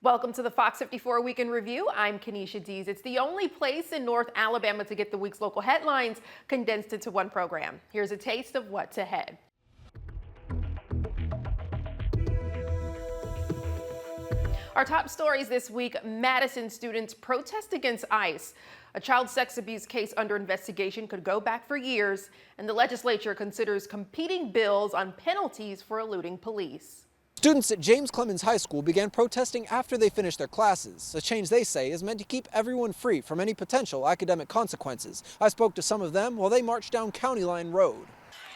Welcome to the Fox 54 Weekend Review. I'm Kenesha Dees. It's the only place in North Alabama to get the week's local headlines condensed into one program. Here's a taste of what's ahead. Our top stories this week: Madison students protest against ICE. A child sex abuse case under investigation could go back for years, and the legislature considers competing bills on penalties for eluding police. Students at James Clemens High School began protesting after they finished their classes, a change they say is meant to keep everyone free from any potential academic consequences. I spoke to some of them while they marched down County Line Road.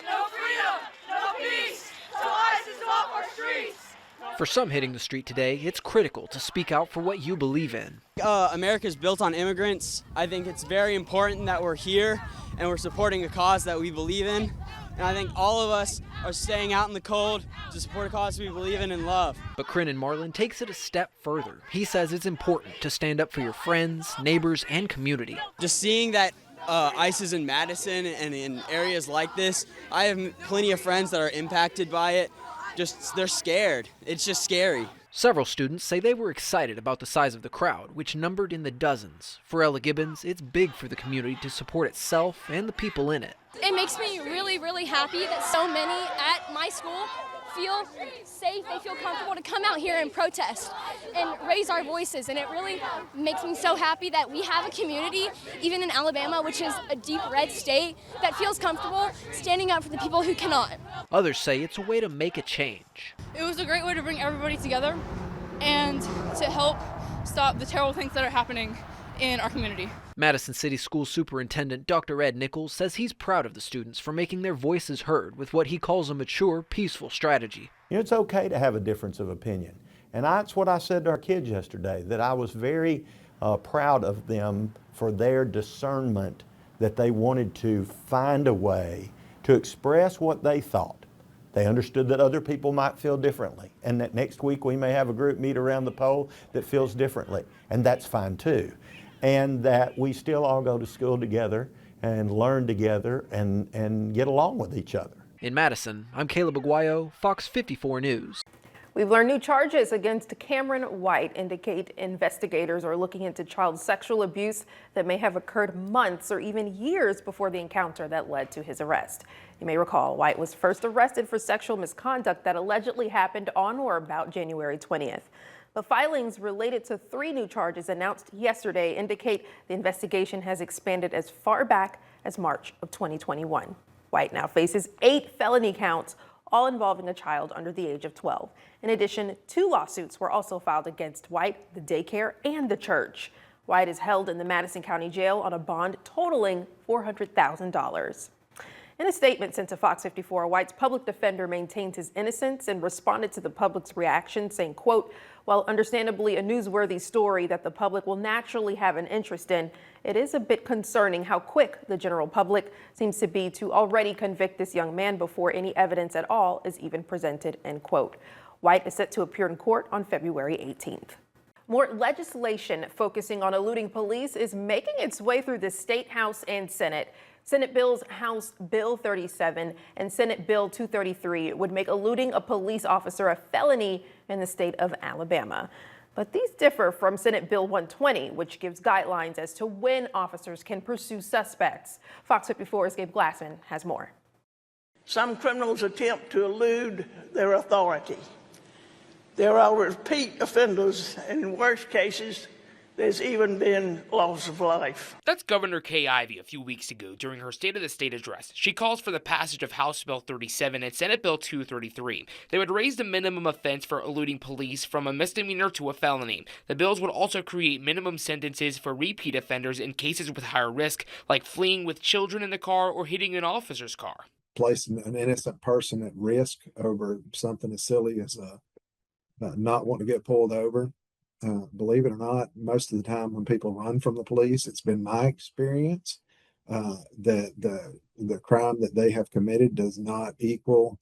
No freedom, no peace, till ICE is off our streets. For some hitting the street today, it's critical to speak out for what you believe in. America is built on immigrants. I think it's very important that we're here and we're supporting a cause that we believe in. And I think all of us are staying out in the cold to support a cause we believe in and love. But Crennan Marlin takes it a step further. He says it's important to stand up for your friends, neighbors, and community. Just seeing that ICE is in Madison and in areas like this, I have plenty of friends that are impacted by it. They're scared. It's just scary. Several students say they were excited about the size of the crowd, which numbered in the dozens. For Ella Gibbons, it's big for the community to support itself and the people in it. It makes me really happy that so many at my school feel safe, they feel comfortable to come out here and protest and raise our voices. And it really makes me so happy that we have a community, even in Alabama, which is a deep red state, that feels comfortable standing up for the people who cannot. Others say it's a way to make a change. It was a great way to bring everybody together and to help stop the terrible things that are happening in our community. Madison City School Superintendent Dr. Ed Nichols says he's proud of the students for making their voices heard with what he calls a mature, peaceful strategy. You know, it's okay to have a difference of opinion. And that's what I said to our kids yesterday, that I was very proud of them for their discernment, that they wanted to find a way to express what they thought. They understood that other people might feel differently, and that next week we may have a group meet around the poll that feels differently, and that's fine too. And that we still all go to school together and learn together and get along with each other. In Madison, I'm Caleb Aguayo, Fox 54 News. We've learned new charges against Cameron White indicate investigators are looking into child sexual abuse that may have occurred months or even years before the encounter that led to his arrest. You may recall White was first arrested for sexual misconduct that allegedly happened on or about January 20th. The filings related to 3 new charges announced yesterday indicate the investigation has expanded as far back as March of 2021. White now faces 8 felony counts, all involving a child under the age of 12. In addition, 2 lawsuits were also filed against White, the daycare, and the church. White is held in the Madison County Jail on a bond totaling $400,000. In a statement sent to Fox 54, White's public defender maintained his innocence and responded to the public's reaction, saying, quote, "While understandably a newsworthy story that the public will naturally have an interest in, it is a bit concerning how quick the general public seems to be to already convict this young man before any evidence at all is even presented," end quote. White is set to appear in court on February 18th. More legislation focusing on eluding police is making its way through the State House and Senate. Senate bills House Bill 37 and Senate Bill 233 would make eluding a police officer a felony in the state of Alabama. But these differ from Senate Bill 120, which gives guidelines as to when officers can pursue suspects. Fox 54's Gabe Glassman has more. Some criminals attempt to elude their authority. There are repeat offenders, and in worst cases, there's even been loss of life. That's Governor Kay Ivey a few weeks ago during her State of the State address. She calls for the passage of House Bill 37 and Senate Bill 233. They would raise the minimum offense for eluding police from a misdemeanor to a felony. The bills would also create minimum sentences for repeat offenders in cases with higher risk, like fleeing with children in the car or hitting an officer's car. Placing an innocent person at risk over something as silly as not wanting to get pulled over. Believe it or not, most of the time when people run from the police, it's been my experience that the crime that they have committed does not equal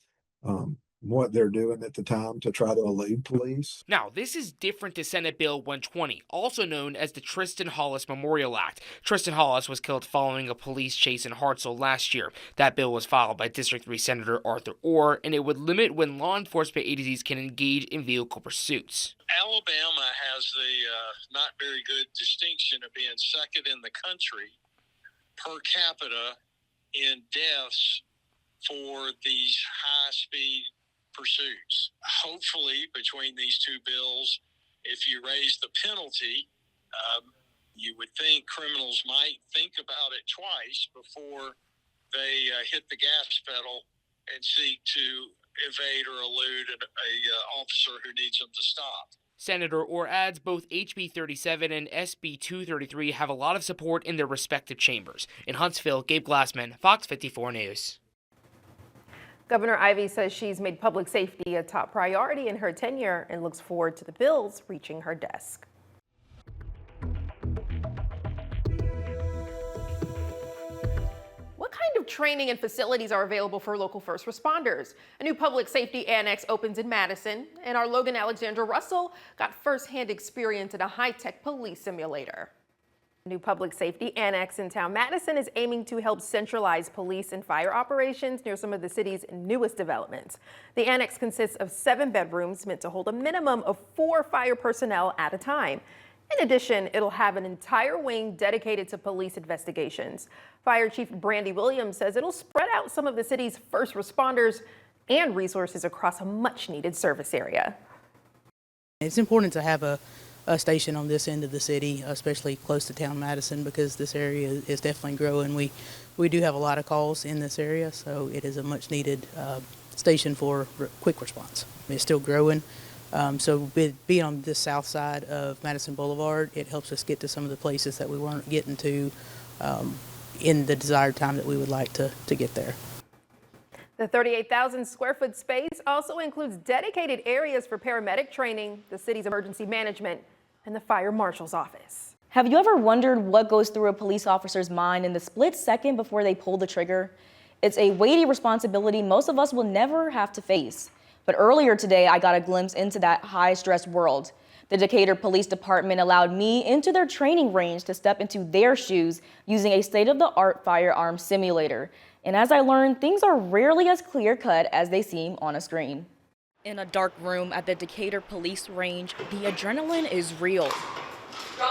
what they're doing at the time to try to elude police. Now, this is different to Senate Bill 120, also known as the Tristan Hollis Memorial Act. Tristan Hollis was killed following a police chase in Hartselle last year. That bill was filed by District 3 Senator Arthur Orr, and it would limit when law enforcement agencies can engage in vehicle pursuits. Alabama has has the not very good distinction of being second in the country per capita in deaths for these high-speed pursuits. Hopefully, between these two bills, if you raise the penalty, you would think criminals might think about it twice before they hit the gas pedal and seek to evade or elude an officer who needs them to stop. Senator Orr adds both HB 37 and SB 233 have a lot of support in their respective chambers. In Huntsville, Gabe Glassman, Fox 54 News. Governor Ivey says she's made public safety a top priority in her tenure and looks forward to the bills reaching her desk. What kind of training and facilities are available for local first responders? A new public safety annex opens in Madison, and our Logan Alexander Russell got firsthand experience in a high-tech police simulator. The new public safety annex in town Madison is aiming to help centralize police and fire operations near some of the city's newest developments. The annex consists of 7 bedrooms meant to hold a minimum of 4 fire personnel at a time. In addition, it'll have an entire wing dedicated to police investigations. Fire Chief Brandy Williams says it'll spread out some of the city's first responders and resources across a much-needed service area. It's important to have a station on this end of the city, especially close to town Madison, because this area is definitely growing. We do have a lot of calls in this area, so it is a much-needed station for quick response. It's still growing. So being on the south side of Madison Boulevard, it helps us get to some of the places that we weren't getting to in the desired time that we would like to get there. The 38,000 square foot space also includes dedicated areas for paramedic training, the city's emergency management, and the fire marshal's office. Have you ever wondered what goes through a police officer's mind in the split second before they pull the trigger? It's a weighty responsibility most of us will never have to face. But earlier today, I got a glimpse into that high-stress world. The Decatur Police Department allowed me into their training range to step into their shoes using a state-of-the-art firearm simulator. And as I learned, things are rarely as clear-cut as they seem on a screen. In a dark room at the Decatur Police Range, the adrenaline is real.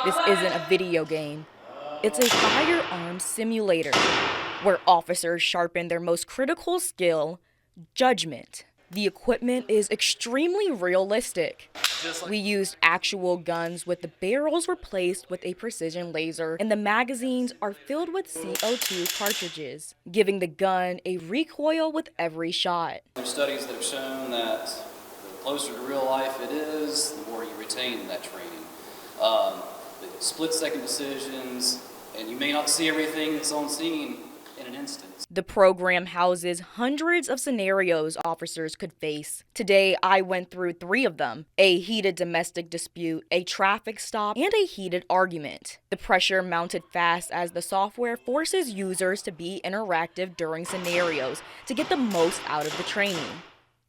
This isn't a video game. It's a firearm simulator where officers sharpen their most critical skill, judgment. The equipment is extremely realistic. We used actual guns with the barrels replaced with a precision laser, and the magazines are filled with CO2 cartridges, giving the gun a recoil with every shot. There's studies that have shown that the closer to real life it is, the more you retain that training. The split-second decisions, and you may not see everything that's on scene in an instant. The program houses hundreds of scenarios officers could face. Today, I went through 3 of them: a heated domestic dispute, a traffic stop, and a heated argument. The pressure mounted fast as the software forces users to be interactive during scenarios to get the most out of the training.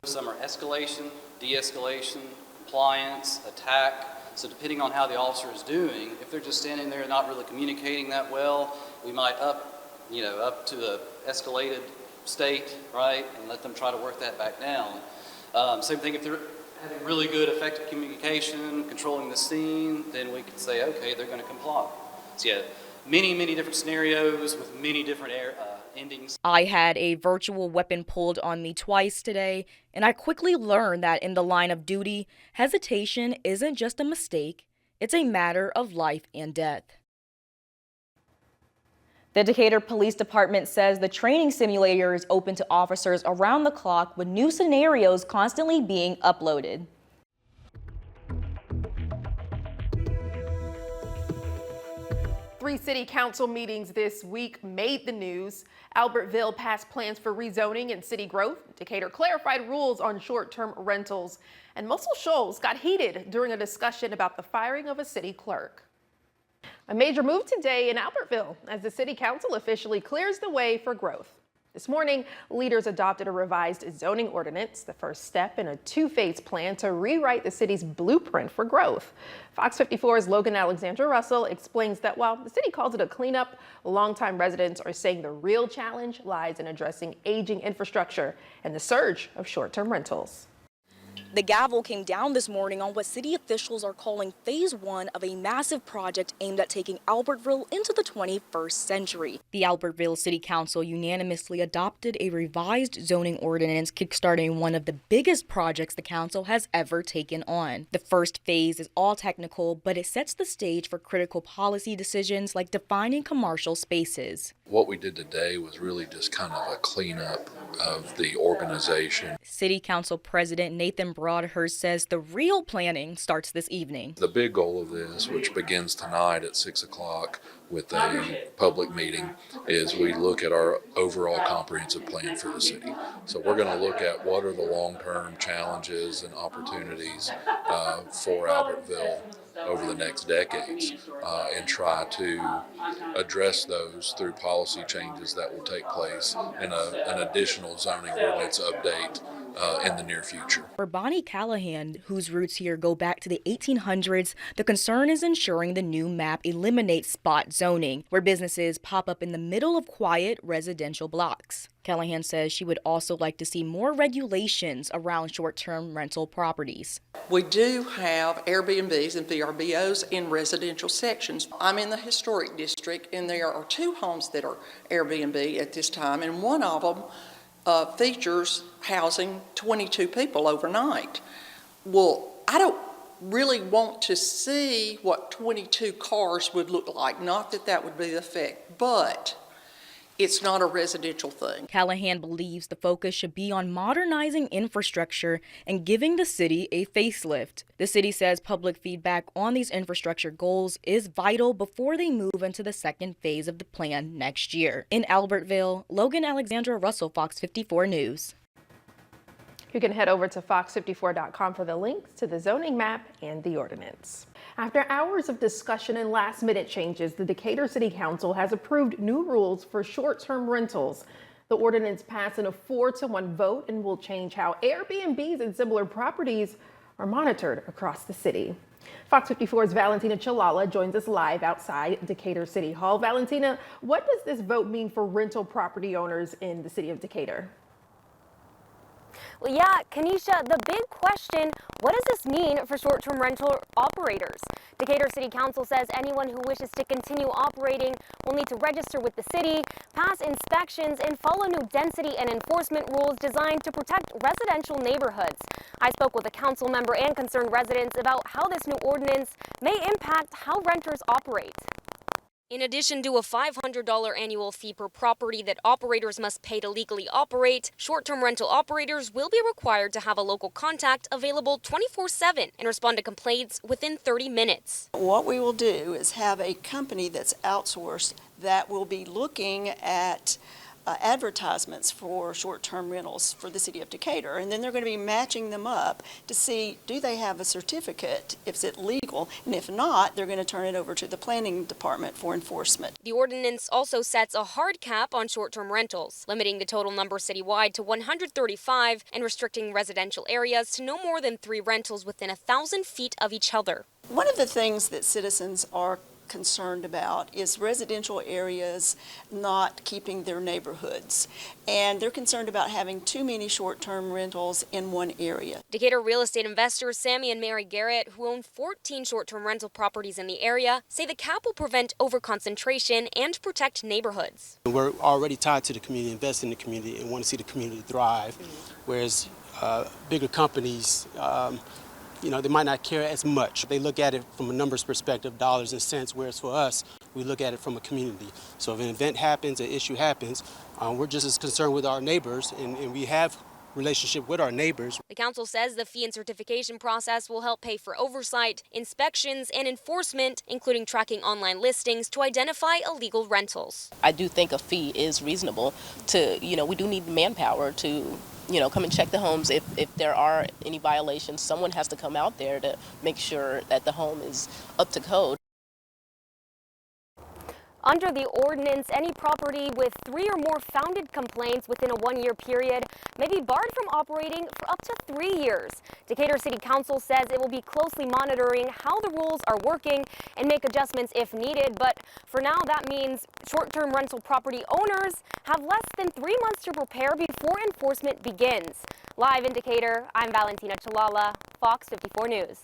Some are escalation, de-escalation, compliance, attack. So depending on how the officer is doing, if they're just standing there not really communicating that well, we might up to the escalated state, right, and let them try to work that back down. Same thing if they're having really good effective communication, controlling the scene, then we could say, okay, they're going to comply. So yeah, many different scenarios with many different endings. I had a virtual weapon pulled on me twice today, and I quickly learned that in the line of duty, hesitation isn't just a mistake, it's a matter of life and death. The Decatur Police Department says the training simulator is open to officers around the clock with new scenarios constantly being uploaded. Three city council meetings this week made the news. Albertville passed plans for rezoning and city growth. Decatur clarified rules on short-term rentals. And Muscle Shoals got heated during a discussion about the firing of a city clerk. A major move today in Albertville as the city council officially clears the way for growth. This morning, leaders adopted a revised zoning ordinance, the first step in a 2-phase plan to rewrite the city's blueprint for growth. Fox 54's Logan Alexander Russell explains that while the city calls it a cleanup, longtime residents are saying the real challenge lies in addressing aging infrastructure and the surge of short-term rentals. The gavel came down this morning on what city officials are calling phase 1 of a massive project aimed at taking Albertville into the 21st century. The Albertville City Council unanimously adopted a revised zoning ordinance kickstarting one of the biggest projects the council has ever taken on. The first phase is all technical, but it sets the stage for critical policy decisions like defining commercial spaces. What we did today was really just kind of a cleanup of the organization. City Council President Nathan Broadhurst says the real planning starts this evening. The big goal of this, which begins tonight at 6 o'clock with a public meeting, is we look at our overall comprehensive plan for the city. So we're going to look at what are the long-term challenges and opportunities for Albertville over the next decades, and try to address those through policy changes that will take place and an additional zoning ordinance update in the near future. For Bonnie Callahan, whose roots here go back to the 1800s, the concern is ensuring the new map eliminates spot zoning, where businesses pop up in the middle of quiet residential blocks. Callahan says she would also like to see more regulations around short-term rental properties. We do have Airbnbs and VRBOs in residential sections. I'm in the historic district, and there are 2 homes that are Airbnb at this time, and one of them features housing 22 people overnight. Well, I don't really want to see what 22 cars would look like. Not that that would be the effect, but it's not a residential thing. Callahan believes the focus should be on modernizing infrastructure and giving the city a facelift. The city says public feedback on these infrastructure goals is vital before they move into the second phase of the plan next year. In Albertville, Logan Alexandra Russell, Fox 54 News. You can head over to fox54.com for the links to the zoning map and the ordinance. After hours of discussion and last-minute changes, the Decatur City Council has approved new rules for short-term rentals. The ordinance passed in a 4-1 vote and will change how Airbnbs and similar properties are monitored across the city. Fox 54's Valentina Chalala joins us live outside Decatur City Hall. Valentina, what does this vote mean for rental property owners in the city of Decatur? Well, yeah, Kanisha, the big question, what does this mean for short-term rental operators? Decatur City Council says anyone who wishes to continue operating will need to register with the city, pass inspections, and follow new density and enforcement rules designed to protect residential neighborhoods. I spoke with a council member and concerned residents about how this new ordinance may impact how renters operate. In addition to a $500 annual fee per property that operators must pay to legally operate, short-term rental operators will be required to have a local contact available 24/7 and respond to complaints within 30 minutes. What we will do is have a company that's outsourced that will be looking at advertisements for short-term rentals for the city of Decatur, and then they're going to be matching them up to see, do they have a certificate, is it legal, and if not, they're going to turn it over to the planning department for enforcement. The ordinance also sets a hard cap on short-term rentals, limiting the total number citywide to 135 and restricting residential areas to no more than 3 rentals within 1,000 feet of each other. One of the things that citizens are concerned about is residential areas not keeping their neighborhoods, and they're concerned about having too many short-term rentals in one area. Decatur real estate investors Sammy and Mary Garrett, who own 14 short-term rental properties in the area, say the cap will prevent overconcentration and protect neighborhoods. We're already tied to the community, invest in the community, and want to see the community thrive, whereas bigger companies they might not care as much. They look at it from a numbers perspective, dollars and cents, whereas for us, we look at it from a community. So if an event happens, an issue happens, we're just as concerned with our neighbors, and we have relationship with our neighbors. The council says the fee and certification process will help pay for oversight, inspections, and enforcement, including tracking online listings to identify illegal rentals. I do think a fee is reasonable to, we do need manpower to come and check the homes. If there are any violations, someone has to come out there to make sure that the home is up to code. Under the ordinance, any property with 3 or more founded complaints within a 1-year period may be barred from operating for up to 3 years. Decatur City Council says it will be closely monitoring how the rules are working and make adjustments if needed. But for now, that means short-term rental property owners have less than 3 months to prepare before enforcement begins. Live in Decatur, I'm Valentina Chalala, Fox 54 News.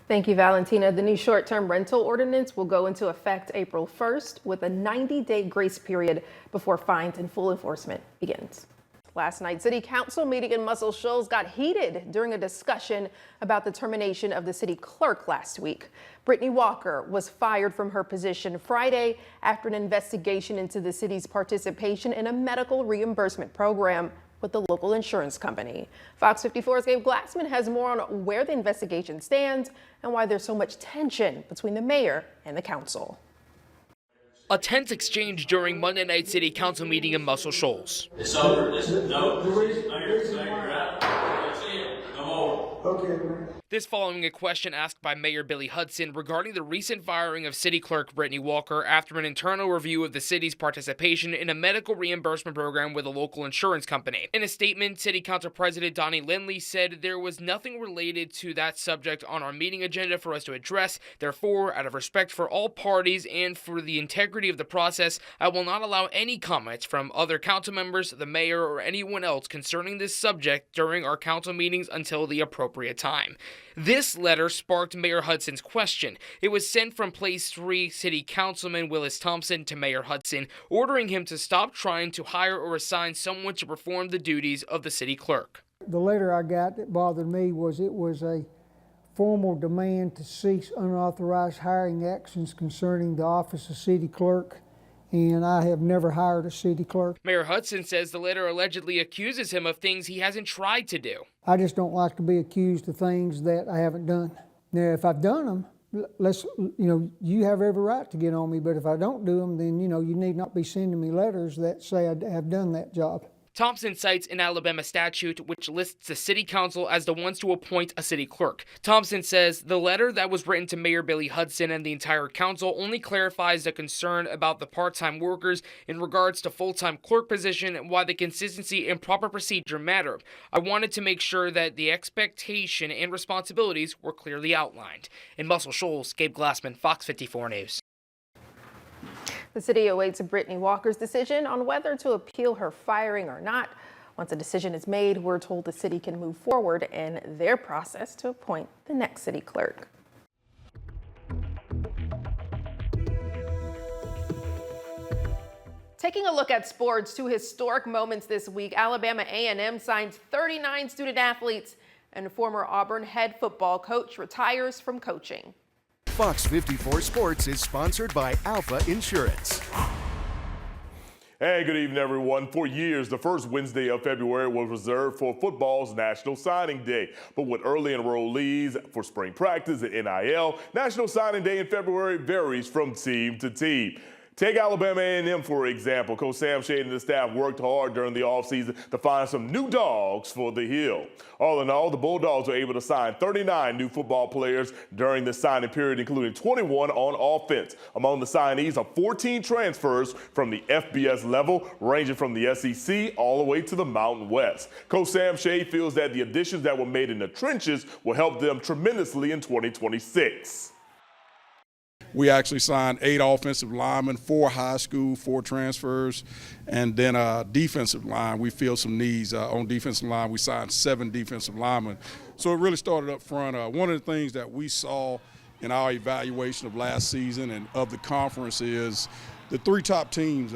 Thank you, Valentina. The new short-term rental ordinance will go into effect April 1st with a 90-day grace period before fines and full enforcement begins. Last night's City Council meeting in Muscle Shoals got heated during a discussion about the termination of the city clerk last week. Brittany Walker was fired from her position Friday after an investigation into the city's participation in a medical reimbursement program with the local insurance company. Fox 54's Gabe Glassman has more on where the investigation stands and why there's so much tension between the mayor and the council. A tense exchange during Monday night City Council meeting in Muscle Shoals. It's over. No, you're out. That's it. No more. Okay. This following a question asked by Mayor Billy Hudson regarding the recent firing of City Clerk Brittany Walker after an internal review of the city's participation in a medical reimbursement program with a local insurance company. In a statement, City Council President Donnie Lindley said there was nothing related to that subject on our meeting agenda for us to address. Therefore, out of respect for all parties and for the integrity of the process, I will not allow any comments from other council members, the mayor, or anyone else concerning this subject during our council meetings until the appropriate time. This letter sparked Mayor Hudson's question. It was sent from Place 3 City Councilman Willis Thompson to Mayor Hudson, ordering him to stop trying to hire or assign someone to perform the duties of the city clerk. The letter I got that bothered me was it was a formal demand to cease unauthorized hiring actions concerning the office of city clerk, and I have never hired a city clerk. Mayor Hudson says the letter allegedly accuses him of things he hasn't tried to do. I just don't like to be accused of things that I haven't done. Now, if I've done them, you have every right to get on me, but if I don't do them, then, you need not be sending me letters that say I have done that job. Thompson cites an Alabama statute which lists the city council as the ones to appoint a city clerk. Thompson says the letter that was written to Mayor Billy Hudson and the entire council only clarifies the concern about the part-time workers in regards to full-time clerk position and why the consistency and proper procedure matter. I wanted to make sure that the expectation and responsibilities were clearly outlined. In Muscle Shoals, Gabe Glassman, Fox 54 News. The city awaits Brittany Walker's decision on whether to appeal her firing or not. Once a decision is made, we're told the city can move forward in their process to appoint the next city clerk. Taking a look at sports, two historic moments this week. Alabama A&M signs 39 student athletes, and former Auburn head football coach retires from coaching. Fox 54 Sports is sponsored by Alpha Insurance. Hey, good evening, everyone. For years, the first Wednesday of February was reserved for football's National Signing Day. But with early enrollees for spring practice and NIL, National Signing Day in February varies from team to team. Take Alabama A&M, for example. Coach Sam Shade and the staff worked hard during the offseason to find some new dogs for the Hill. All in all, the Bulldogs were able to sign 39 new football players during the signing period, including 21 on offense. Among the signees are 14 transfers from the FBS level, ranging from the SEC all the way to the Mountain West. Coach Sam Shade feels that the additions that were made in the trenches will help them tremendously in 2026. We actually signed 8 offensive linemen, 4 high school, 4 transfers, and then defensive line. We filled some needs on defensive line. We signed 7 defensive linemen. So it really started up front. One of the things that we saw in our evaluation of last season and of the conference is the 3 top teams,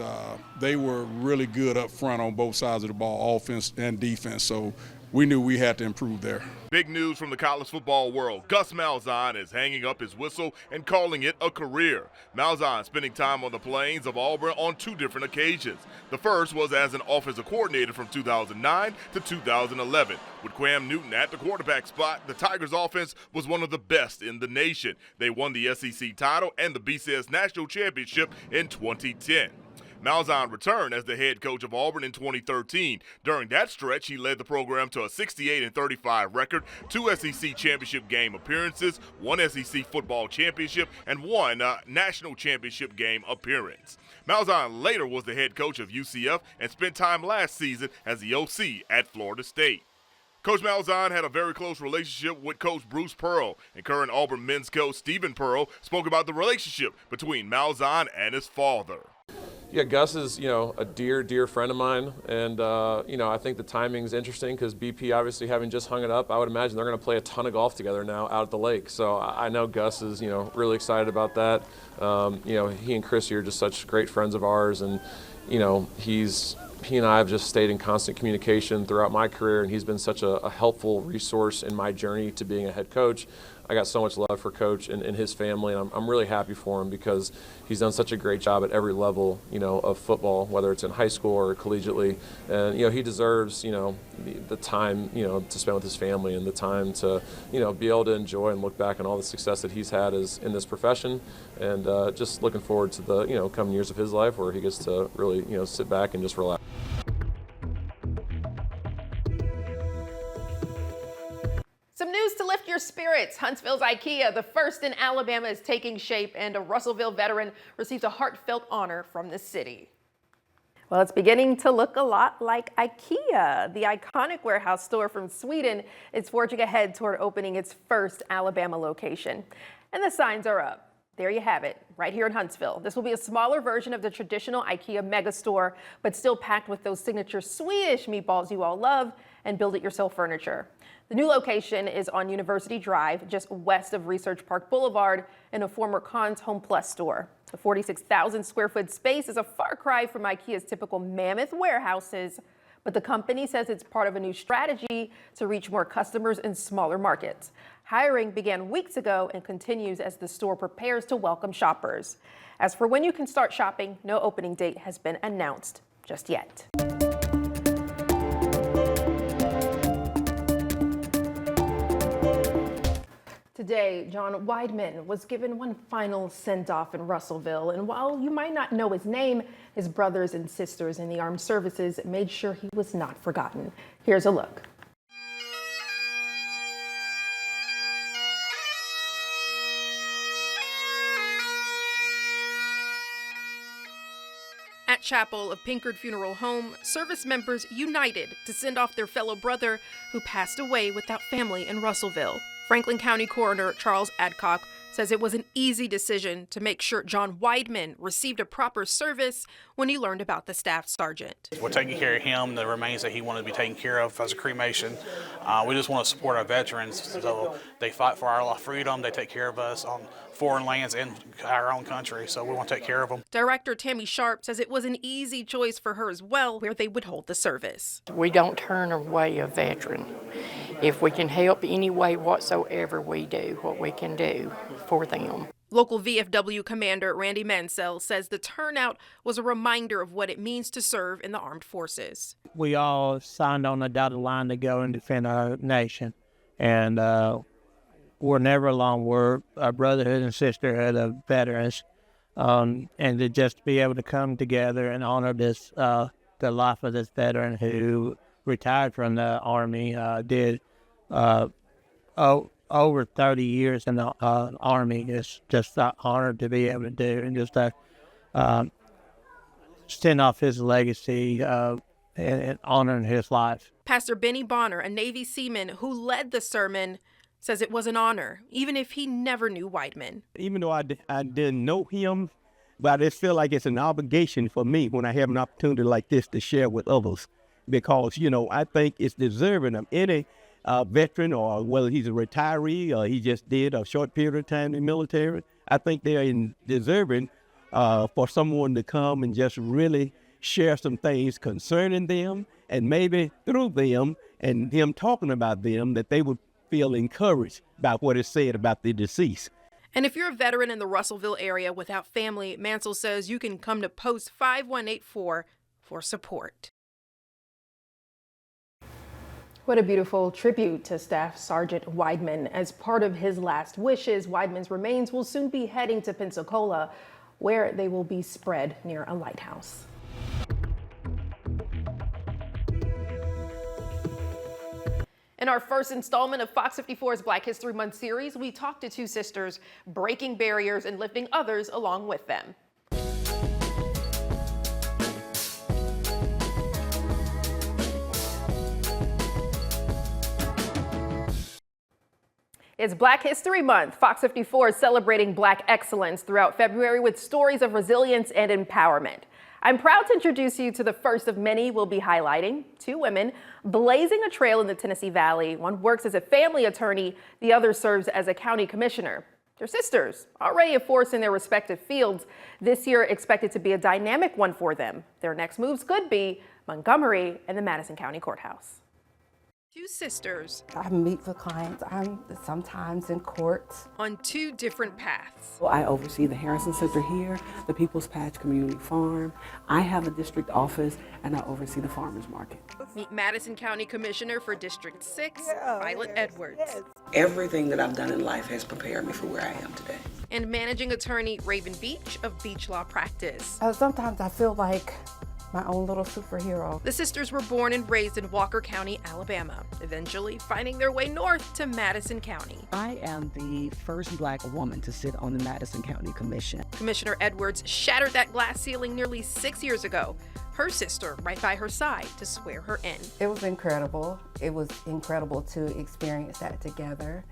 they were really good up front on both sides of the ball, offense and defense. So we knew we had to improve there. Big news from the college football world. Gus Malzahn is hanging up his whistle and calling it a career. Malzahn spending time on the plains of Auburn on 2 different occasions. The first was as an offensive coordinator from 2009 to 2011. With Cam Newton at the quarterback spot, the Tigers' offense was one of the best in the nation. They won the SEC title and the BCS National Championship in 2010. Malzahn returned as the head coach of Auburn in 2013. During that stretch, he led the program to a 68-35 record, 2 SEC championship game appearances, 1 SEC football championship, and 1 national championship game appearance. Malzahn later was the head coach of UCF and spent time last season as the OC at Florida State. Coach Malzahn had a very close relationship with Coach Bruce Pearl, and current Auburn men's coach Stephen Pearl spoke about the relationship between Malzahn and his father. Yeah, Gus is, a dear friend of mine, and I think the timing's interesting because BP obviously having just hung it up, I would imagine they're going to play a ton of golf together now out at the lake. So I know Gus is, really excited about that. He and Chrissy are just such great friends of ours, and he and I have just stayed in constant communication throughout my career, and he's been such a helpful resource in my journey to being a head coach. I got so much love for Coach and his family, and I'm really happy for him because he's done such a great job at every level, of football, whether it's in high school or collegiately. And, he deserves, the time, to spend with his family and the time to, be able to enjoy and look back on all the success that he's had in this profession. And just looking forward to the, coming years of his life where he gets to really, sit back and just relax. Some news to lift your spirits. Huntsville's Ikea, the first in Alabama, is taking shape, and a Russellville veteran receives a heartfelt honor from the city. Well, it's beginning to look a lot like Ikea. The iconic warehouse store from Sweden is forging ahead toward opening its first Alabama location. And the signs are up. There you have it, right here in Huntsville. This will be a smaller version of the traditional Ikea megastore, but still packed with those signature Swedish meatballs you all love and build-it-yourself furniture. The new location is on University Drive, just west of Research Park Boulevard, in a former Conn's Home Plus store. The 46,000 square foot space is a far cry from Ikea's typical mammoth warehouses, but the company says it's part of a new strategy to reach more customers in smaller markets. Hiring began weeks ago and continues as the store prepares to welcome shoppers. As for when you can start shopping, no opening date has been announced just yet. Today, John Weidman was given one final send-off in Russellville, and while you might not know his name, his brothers and sisters in the armed services made sure he was not forgotten. Here's a look. At Chapel of Pinkard Funeral Home, service members united to send off their fellow brother who passed away without family in Russellville. Franklin County Coroner Charles Adcock says it was an easy decision to make sure John Weidman received a proper service when he learned about the staff sergeant. We're taking care of him, the remains that he wanted to be taken care of as a cremation. We just want to support our veterans. So they fight for our freedom. They take care of us on foreign lands and our own country. So we want to take care of them. Director Tammy Sharp says it was an easy choice for her as well, where they would hold the service. We don't turn away a veteran. If we can help any way whatsoever, we do what we can do for them. Local VFW Commander Randy Mansell says the turnout was a reminder of what it means to serve in the armed forces. We all signed on the dotted line to go and defend our nation, and we're never alone. We're a brotherhood and sisterhood of veterans, and to just be able to come together and honor this, the life of this veteran who retired from the Army, did over 30 years in the Army. It's just an honor to be able to do and just send off his legacy and honoring his life. Pastor Benny Bonner, a Navy seaman who led the sermon, says it was an honor, even if he never knew Weidman. Even though I didn't know him, but I just feel like it's an obligation for me when I have an opportunity like this to share with others. Because, I think it's deserving of any veteran, or whether he's a retiree or he just did a short period of time in the military. I think they're deserving for someone to come and just really share some things concerning them, and maybe through them and him talking about them, that they would feel encouraged by what is said about the deceased. And if you're a veteran in the Russellville area without family, Mansell says you can come to Post 5184 for support. What a beautiful tribute to Staff Sergeant Weidman. As part of his last wishes, Weidman's remains will soon be heading to Pensacola, where they will be spread near a lighthouse. In our first installment of Fox 54's Black History Month series, we talked to two sisters breaking barriers and lifting others along with them. It's Black History Month. Fox 54 is celebrating Black excellence throughout February with stories of resilience and empowerment. I'm proud to introduce you to the first of many we'll be highlighting. Two women blazing a trail in the Tennessee Valley. One works as a family attorney, the other serves as a county commissioner. They're sisters, already a force in their respective fields. This year expected to be a dynamic one for them. Their next moves could be Montgomery and the Madison County Courthouse. Two sisters I meet with clients. I'm sometimes in court. on two different paths. Well, I oversee the Harrison Center here, the People's Patch Community Farm. I have a district office and I oversee the farmers market. Meet Madison County Commissioner for District 6, Violet Edwards. Everything that I've done in life has prepared me for where I am today. And managing attorney Raven Beach of Beach Law Practice. Sometimes I feel like my own little superhero. The sisters were born and raised in Walker County, Alabama, eventually finding their way north to Madison County. I am the first Black woman to sit on the Madison County Commission. Commissioner Edwards shattered that glass ceiling nearly 6 years ago. Her sister right by her side to swear her in. It was incredible. It was incredible to experience that together.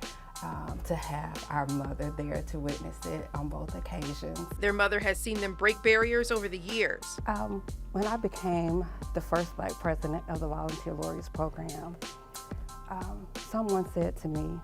To have our mother there to witness it on both occasions. Their mother has seen them break barriers over the years. When I became the first Black president of the Volunteer Lawyers Program, someone said to me,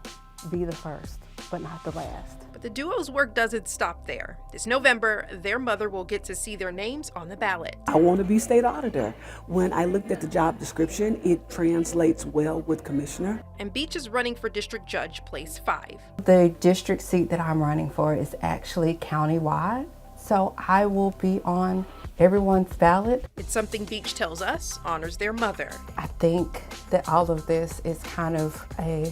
be the first, but not the last. But the duo's work doesn't stop there. This November, their mother will get to see their names on the ballot. I want to be state auditor. When I looked at the job description, it translates well with commissioner. And Beach is running for District Judge, Place 5. The district seat that I'm running for is actually countywide, so I will be on everyone's ballot. It's something Beach tells us honors their mother. I think that all of this is kind of a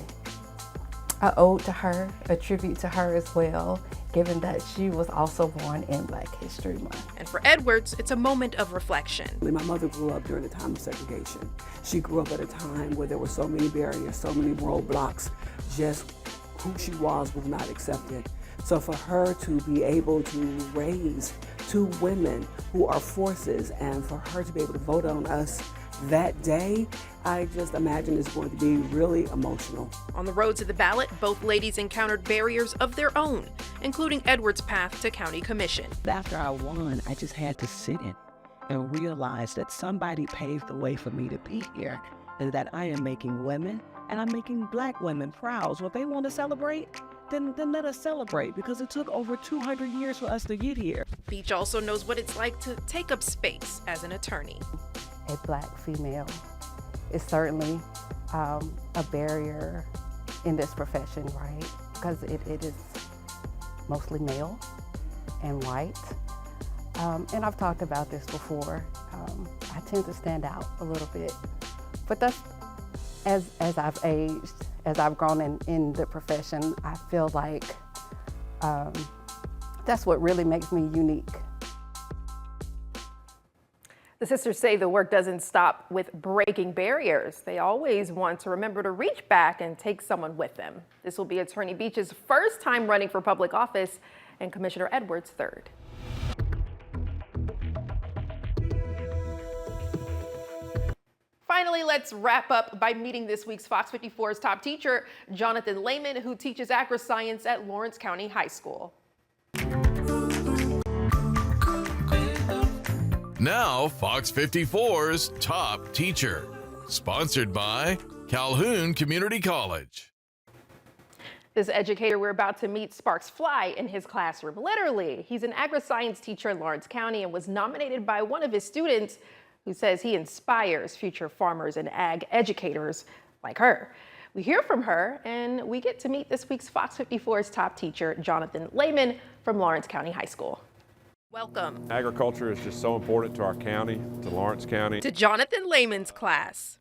ode to her, a tribute to her as well, given that she was also born in Black History Month. And for Edwards, it's a moment of reflection. My mother grew up during the time of segregation. She grew up at a time where there were so many barriers, so many roadblocks. Just who she was not accepted. So for her to be able to raise two women who are forces and for her to be able to vote on us that day, I just imagine it's going to be really emotional. On the road to the ballot, both ladies encountered barriers of their own, including Edwards' path to county commission. After I won, I just had to sit in and realize that somebody paved the way for me to be here, and that I am making women and I'm making Black women proud. So if they want to celebrate, then let us celebrate, because it took over 200 years for us to get here. Beach also knows what it's like to take up space as an attorney. A Black female is certainly a barrier in this profession, right? Because it is mostly male and white. And I've talked about this before. I tend to stand out a little bit. But that's, as I've aged, as I've grown in the profession, I feel like that's what really makes me unique. The sisters say the work doesn't stop with breaking barriers. They always want to remember to reach back and take someone with them. This will be Attorney Beach's first time running for public office and Commissioner Edwards' third. Finally, let's wrap up by meeting this week's Fox 54's top teacher, Jonathan Lehman, who teaches agri-science at Lawrence County High School. Now, Fox 54's Top Teacher, sponsored by Calhoun Community College. This educator we're about to meet sparks fly in his classroom, literally. He's an agri-science teacher in Lawrence County and was nominated by one of his students who says he inspires future farmers and ag educators like her. We hear from her and we get to meet this week's Fox 54's top teacher, Jonathan Lehman from Lawrence County High School. Welcome. Agriculture is just so important to our county, to Lawrence County. To Jonathan Lehman's class,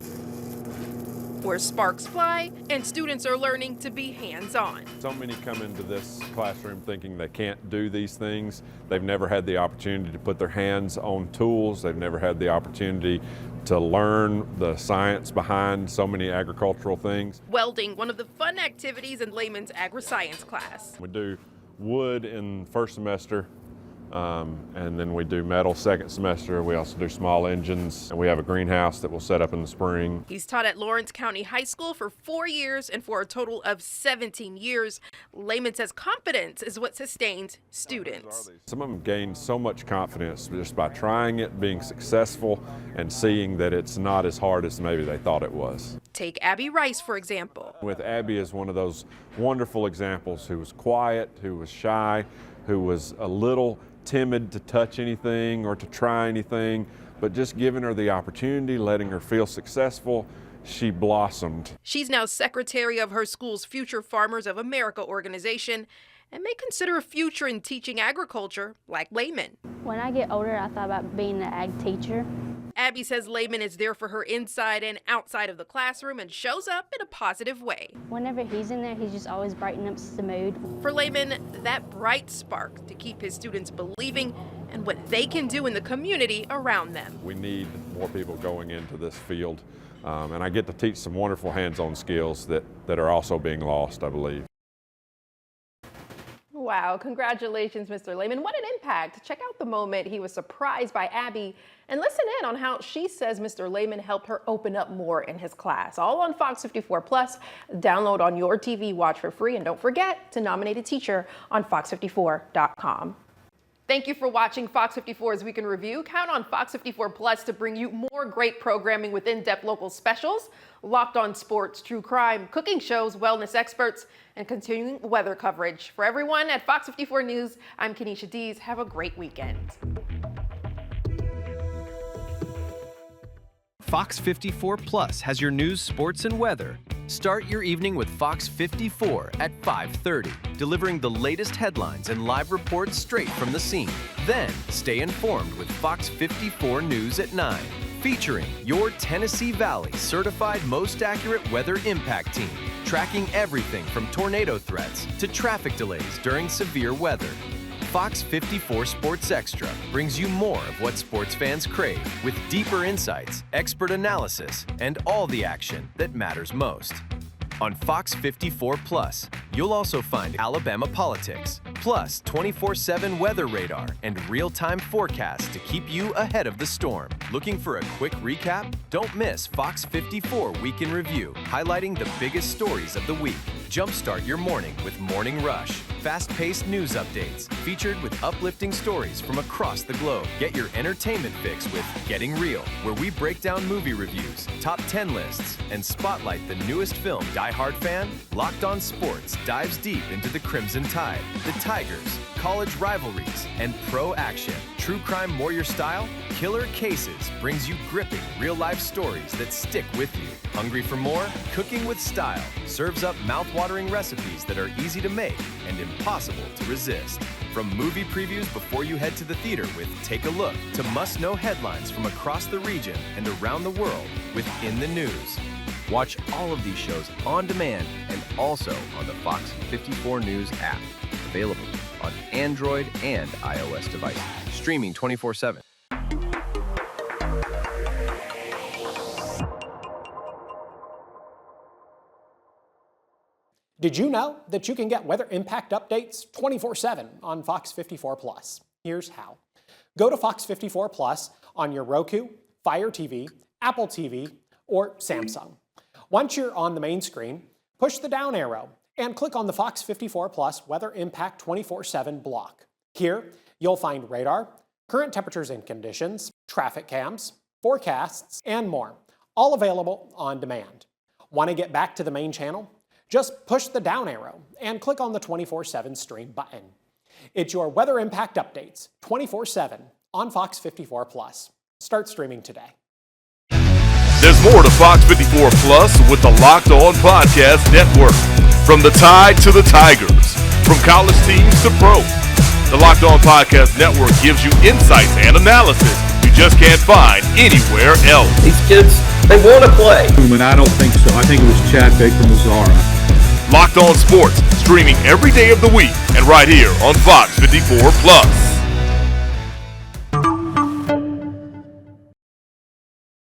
where sparks fly and students are learning to be hands-on. So many come into this classroom thinking they can't do these things. They've never had the opportunity to put their hands on tools. They've never had the opportunity to learn the science behind so many agricultural things. Welding, one of the fun activities in Lehman's agri-science class. We do wood in first semester. And then we do metal second semester. We also do small engines, and we have a greenhouse that we'll set up in the spring. He's taught at Lawrence County High School for 4 years, and for a total of 17 years. Lehman says confidence is what sustains students. Some of them gain so much confidence just by trying it, being successful, and seeing that it's not as hard as maybe they thought it was. Take Abby Rice, for example. With Abby is one of those wonderful examples who was quiet, who was shy, who was a little timid to touch anything or to try anything, but just giving her the opportunity, letting her feel successful, she blossomed. She's now secretary of her school's Future Farmers of America organization and may consider a future in teaching agriculture like Lehman. When I get older, I thought about being an ag teacher. Abby says Lehman is there for her inside and outside of the classroom and shows up in a positive way. Whenever he's in there, he's just always brightening up the mood. For Lehman, that bright spark to keep his students believing in what they can do in the community around them. We need more people going into this field, and I get to teach some wonderful hands-on skills that are also being lost, I believe. Wow, congratulations, Mr. Lehman. What an impact. Check out the moment he was surprised by Abby and listen in on how she says Mr. Lehman helped her open up more in his class. All on Fox 54 Plus. Download on your TV, watch for free, and don't forget to nominate a teacher on fox54.com. Thank you for watching Fox 54's Week in Review. Count on Fox 54 Plus to bring you more great programming with in-depth local specials, Locked On Sports, true crime, cooking shows, wellness experts, and continuing weather coverage. For everyone at Fox 54 News, I'm Kenesha Dees. Have a great weekend. Fox 54 Plus has your news, sports, and weather. Start your evening with Fox 54 at 5:30, delivering the latest headlines and live reports straight from the scene. Then, stay informed with Fox 54 News at 9, featuring your Tennessee Valley certified most accurate weather impact team, tracking everything from tornado threats to traffic delays during severe weather. Fox 54 Sports Extra brings you more of what sports fans crave, with deeper insights, expert analysis, and all the action that matters most. On Fox 54 Plus, you'll also find Alabama politics, plus 24/7 weather radar and real-time forecasts to keep you ahead of the storm. Looking for a quick recap? Don't miss Fox 54 Week in Review, highlighting the biggest stories of the week. Jumpstart your morning with Morning Rush. Fast-paced news updates, featured with uplifting stories from across the globe. Get your entertainment fix with Getting Real, where we break down movie reviews, top 10 lists, and spotlight the newest film. Die Hard fan? Locked On Sports dives deep into the Crimson Tide, the Tigers, college rivalries, and pro action. True crime warrior style? Killer Cases brings you gripping real-life stories that stick with you. Hungry for more? Cooking with Style serves up mouth-watering recipes that are easy to make and impossible to resist. From movie previews before you head to the theater with Take a Look to must-know headlines from across the region and around the world with In the News. Watch all of these shows on demand and also on the Fox 54 News app. Available on Android and iOS devices. Streaming 24/7. Did you know that you can get weather impact updates 24/7 on Fox 54 Plus? Here's how. Go to Fox 54 Plus on your Roku, Fire TV, Apple TV, or Samsung. Once you're on the main screen, push the down arrow and click on the Fox 54 Plus Weather Impact 24/7 block. Here, you'll find radar, current temperatures and conditions, traffic cams, forecasts, and more, all available on demand. Want to get back to the main channel? Just push the down arrow and click on the 24/7 stream button. It's your weather impact updates 24/7 on Fox 54 Plus. Start streaming today. There's more to Fox 54 Plus with the Locked On Podcast Network. From the Tide to the Tigers, from college teams to pro, the Locked On Podcast Network gives you insights and analysis you just can't find anywhere else. These kids, they want to play. I don't think so. I think it was Chad Baker Mazzara. Locked On Sports, streaming every day of the week and right here on Fox 54 Plus.